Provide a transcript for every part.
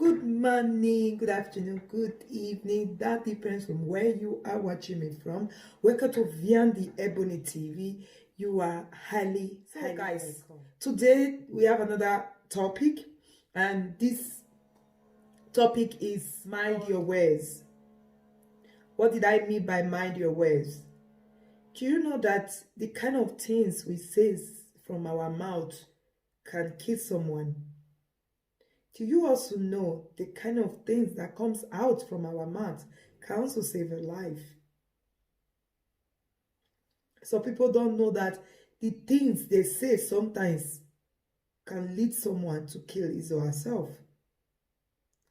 Good morning, good afternoon, good evening. That depends from where you are watching me from. Welcome to Vian Ebony TV. You are highly guys. Welcome. Today we have another topic, and this topic is mind your words. What did I mean by mind your words? Do you know that the kind of things we say from our mouth can kill someone? Do you also know the kind of things that comes out from our mouth can also save a life? Some people don't know that the things they say sometimes can lead someone to kill his or herself.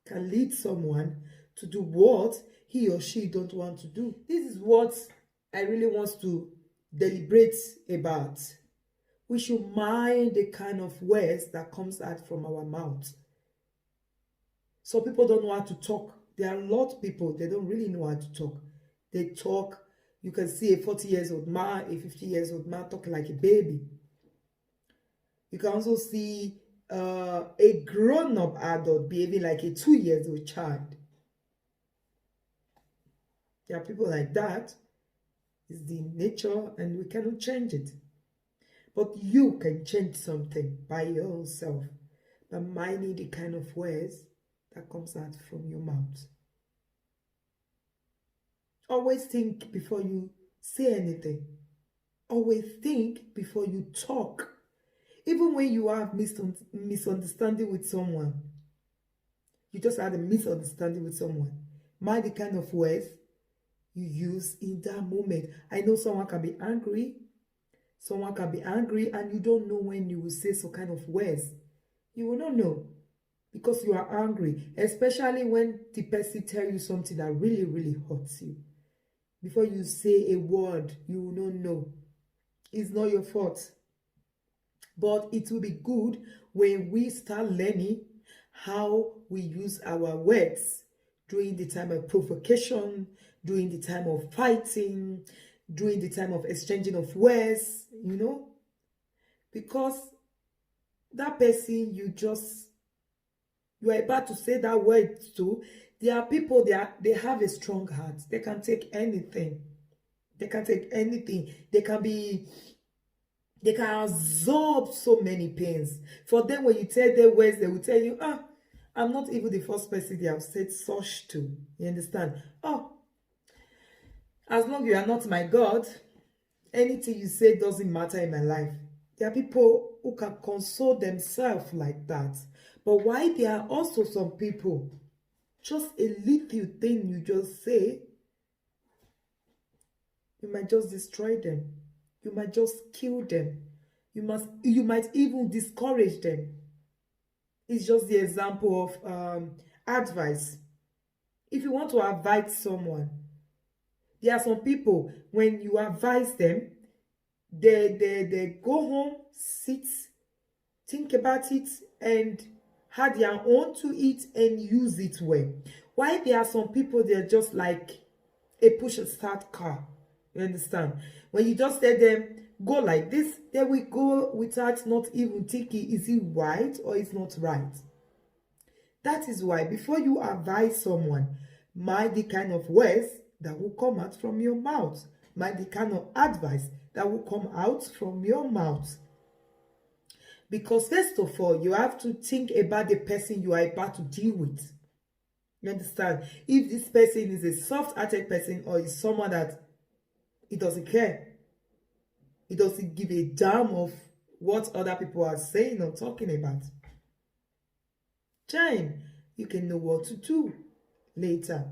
Can lead someone to do what he or she don't want to do. This is what I really want to deliberate about. We should mind the kind of words that comes out from our mouth. Some people don't know how to talk. There are a lot of people, they don't really know how to talk. They talk, you can see a 40-year-old man, a 50-year-old man talking like a baby. You can also see a grown-up adult behaving like a 2-year-old child. There are people like that. It's the nature and we cannot change it. But you can change something by yourself by minding the kind of words that comes out from your mouth. Always think before you say anything. Always think before you talk. Even when you have misunderstanding with someone, you just had a misunderstanding with someone, mind the kind of words you use in that moment. I know someone can be angry. Someone can be angry and you don't know when you will say some kind of words. You will not know. Because you are angry, especially when the person tells you something that really, really hurts you. Before you say a word, you will not know. It's not your fault. But it will be good when we start learning how we use our words during the time of provocation, during the time of fighting, during the time of exchanging of words, you know. Because that person you are about to say that word to, there are people they have a strong heart. They can take anything. They can take anything. They can absorb so many pains. For them, when you tell their words, they will tell you, I'm not even the first person they have said such to. You understand? Oh, as long as you are not my God, anything you say doesn't matter in my life. There are people who can console themselves like that. But why there are also some people, just a little thing you just say, you might just destroy them. You might just kill them. You might even discourage them. It's just the example of advice. If you want to advise someone, there are some people, when you advise them, they go home, sit, think about it, and add their own to it and use it well. Why there are some people, they're just like a push and start car. You understand? When you just tell them, go like this, they will go without not even thinking, is it right or is not right? That is why before you advise someone, mind the kind of words that will come out from your mouth. Mind the kind of advice that will come out from your mouth. Because first of all, you have to think about the person you are about to deal with. You understand? If this person is a soft-hearted person or is someone that he doesn't care, he doesn't give a damn of what other people are saying or talking about, then you can know what to do later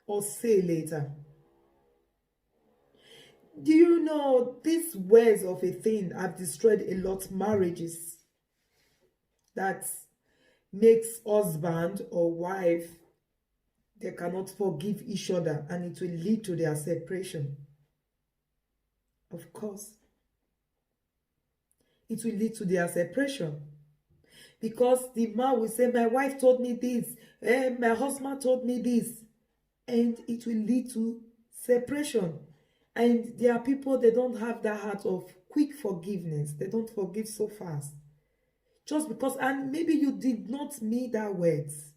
or say later. Do you know these words of a thing have destroyed a lot of marriages? That makes husband or wife, they cannot forgive each other and it will lead to their separation. Of course. It will lead to their separation. Because the man will say, my wife told me this, my husband told me this. And it will lead to separation. And there are people, they don't have that heart of quick forgiveness. They don't forgive so fast. Just because, and maybe you did not mean that words.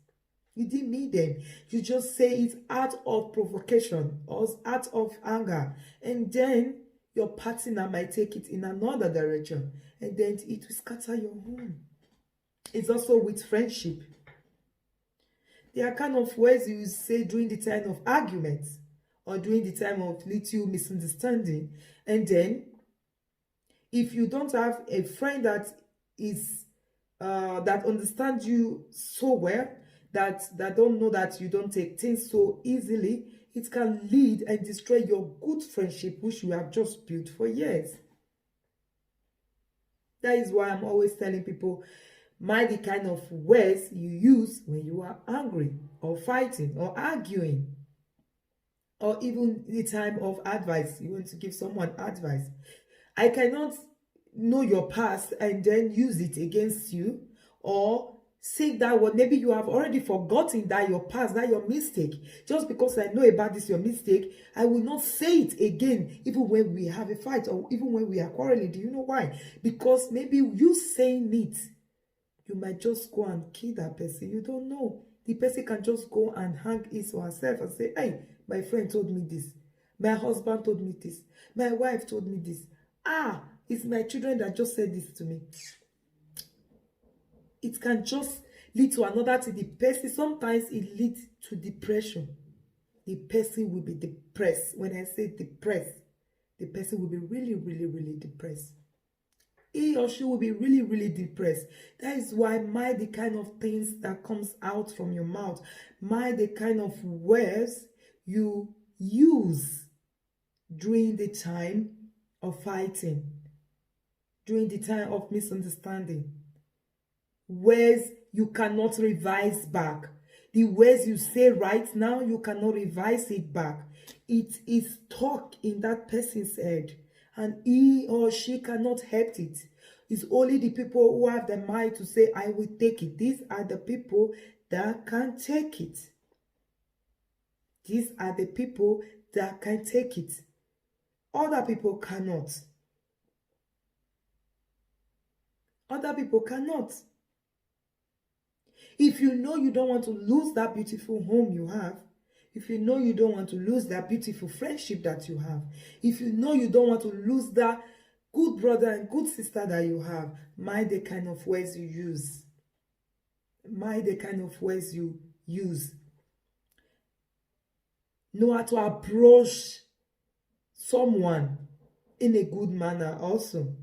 You didn't mean them. You just say it out of provocation or out of anger. And then your partner might take it in another direction. And then it will scatter your home. It's also with friendship. There are kind of words you say during the time of arguments or during the time of little misunderstanding. And then if you don't have a friend that is that understands you so well, that don't know that you don't take things so easily, it can lead and destroy your good friendship which you have just built for years. That is why I'm always telling people, mind the kind of words you use when you are angry or fighting or arguing, or even the time of advice. You want to give someone advice. I cannot know your past and then use it against you, or say that what maybe you have already forgotten that your past, that your mistake. Just because I know about this your mistake, I will not say it again, even when we have a fight or even when we are quarreling. Do you know why? Because maybe you saying it, you might just go and kill that person. You don't know. The person can just go and hang his or herself and say, hey, my friend told me this. My husband told me this. My wife told me this. It's my children that just said this to me. It can just lead to another thing. The person, sometimes it leads to depression. The person will be depressed. When I say depressed, the person will be really, really, really depressed. He or she will be really, really depressed. That is why mind the kind of things that comes out from your mouth. Mind the kind of words you use during the time of fighting, during the time of misunderstanding. Words you cannot revise back. The words you say right now, you cannot revise it back. It is stuck in that person's head, and he or she cannot help it. It's only the people who have the mind to say, I will take it. These are the people that can take it. These are the people that can take it. Other people cannot. Other people cannot. If you know you don't want to lose that beautiful home you have, if you know you don't want to lose that beautiful friendship that you have, if you know you don't want to lose that good brother and good sister that you have, mind the kind of words you use. Mind the kind of words you use. Know how to approach someone in a good manner also.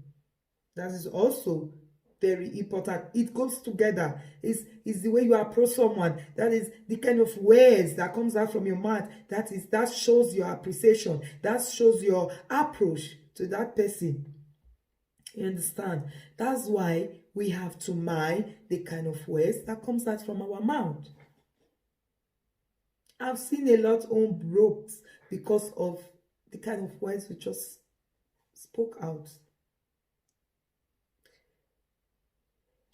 That is also very important. It goes together. It's the way you approach someone. That is the kind of words that comes out from your mouth. That shows your appreciation. That shows your approach to that person. You understand? That's why we have to mind the kind of words that comes out from our mouth. I've seen a lot home broke because of the kind of words we just spoke out.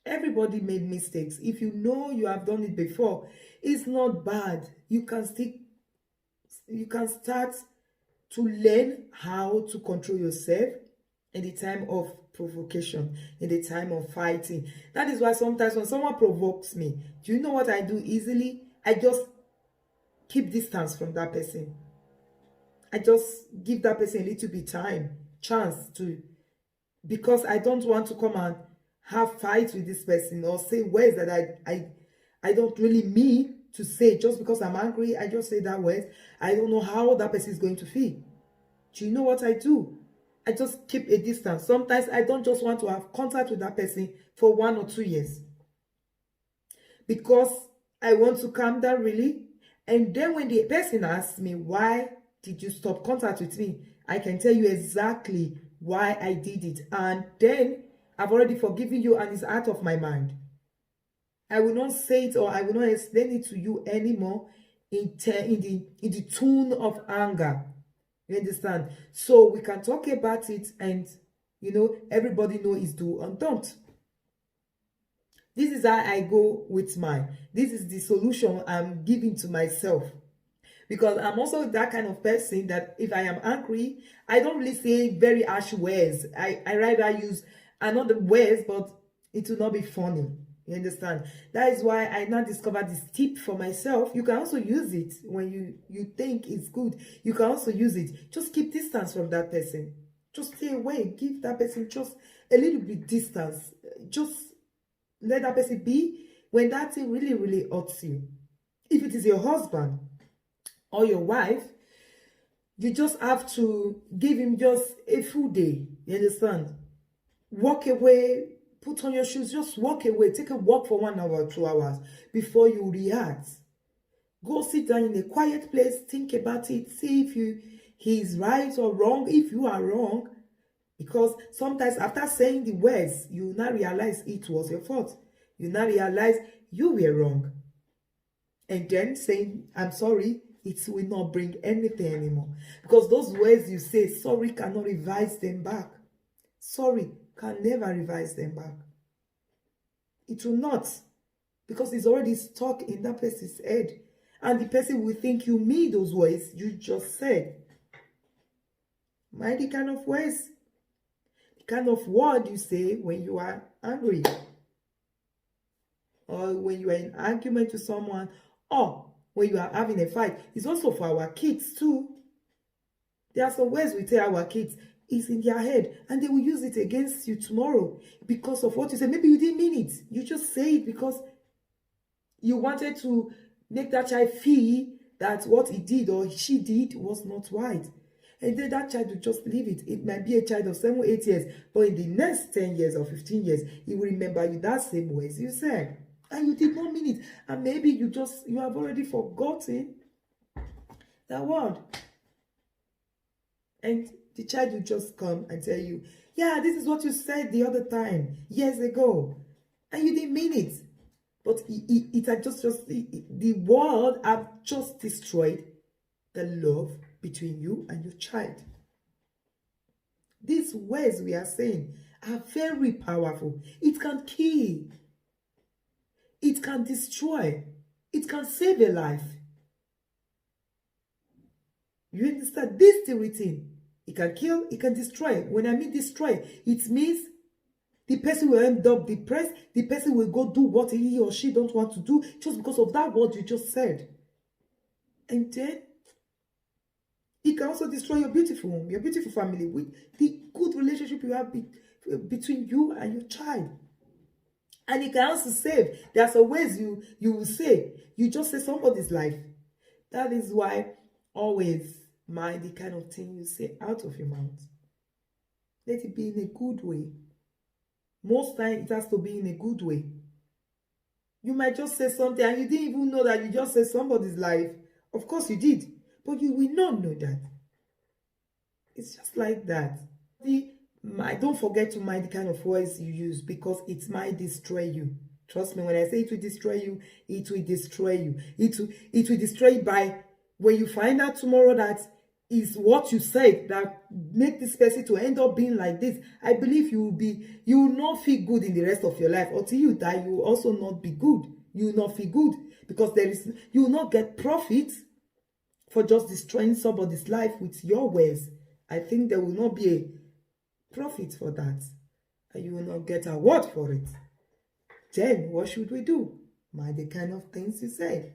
Everybody made mistakes. If you know you have done it before, it's not bad. You can start to learn how to control yourself in the time of provocation, in the time of fighting. That is why sometimes when someone provokes me, do you know what I do easily? I just keep distance from that person. I just give that person a little bit chance to, because I don't want to come and have fights with this person or say words that I don't really mean to say. Just because I'm angry, I just say that word. I don't know how that person is going to feel. Do you know what I do? I just keep a distance. Sometimes I don't just want to have contact with that person for 1 or 2 years, because I want to calm down really. And then when the person asks me, why did you stop contact with me? I can tell you exactly why I did it. And then I've already forgiven you and it's out of my mind. I will not say it or I will not explain it to you anymore in the tone of anger. You understand? So we can talk about it and, everybody know it's do and don't. This is how I go with mine. This is the solution I'm giving to myself. Because I'm also that kind of person that if I am angry, I don't really say very harsh words. I rather use another words, but it will not be funny. You understand? That is why I now discovered this tip for myself. You can also use it when you think it's good. You can also use it. Just keep distance from that person. Just stay away. Give that person just a little bit distance. Just let that person be when that thing really, really hurts you. If it is your husband or your wife, you just have to give him just a full day. You understand? Walk away. Put on your shoes, just walk away. Take a walk for 1 hour, 2 hours before you react. Go sit down in a quiet place, think about it, see if he's right or wrong, if you are wrong. Because sometimes after saying the words, you now realize it was your fault. You now realize you were wrong. And then saying, I'm sorry, it will not bring anything anymore. Because those words you say, sorry, cannot revise them back. Sorry can never revise them back. It will not, because it's already stuck in that person's head, and the person will think you mean those words you just said. Mind the kind of words, the kind of word you say when you are angry, or when you are in argument with someone, or when you are having a fight. It's also for our kids too. There are some words we tell our kids, is in their head, and they will use it against you tomorrow because of what you said. Maybe you didn't mean it. You just say it because you wanted to make that child feel that what he did or she did was not right. And then that child will just leave it. It might be a child of 7 or 8 years, but in the next 10 years or 15 years, he will remember you that same words you said. And you did not mean it. And maybe you have already forgotten that word. And the child will just come and tell you, yeah, this is what you said the other time, years ago. And you didn't mean it. But it had the world have just destroyed the love between you and your child. These words we are saying are very powerful. It can kill. It can destroy. It can save a life. You understand? This the routine. It can kill, it can destroy. When I mean destroy, it means the person will end up depressed. The person will go do what he or she don't want to do just because of that word you just said. And then it can also destroy your beautiful home, your beautiful family, with the good relationship you have between you and your child. And it can also save. There are some ways you will say. You just say somebody's life. That is why always mind the kind of thing you say out of your mouth. Let it be in a good way. Most times it has to be in a good way. You might just say something and you didn't even know that you just said somebody's life. Of course you did, but you will not know that. It's just like that. Don't forget to mind the kind of words you use, because it might destroy you. Trust me, when I say it will destroy you, it will destroy you. It will destroy you by when you find out tomorrow that is what you said that make this person to end up being like this. I believe you will not feel good in the rest of your life. Until you die, you will also not be good. You will not feel good, because you will not get profit for just destroying somebody's life with your words. I think there will not be a profit for that, and you will not get a word for it. Then what should we do? Mind the kind of things you say.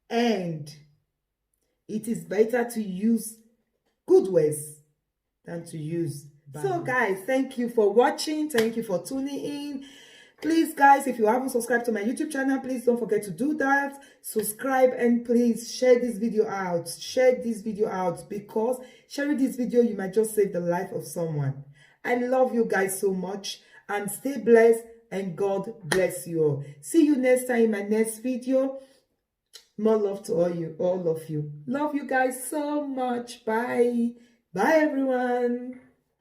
And it is better to use good words than to use bad. So guys, thank you for watching. Thank you for tuning in. Please guys, if you haven't subscribed to my YouTube channel, please don't forget to do that. Subscribe, and please share this video out. Share this video out, because sharing this video, you might just save the life of someone. I love you guys so much, and stay blessed, and God bless you all. See you next time in my next video. More love to all of you. Love you guys so much. Bye. Bye everyone.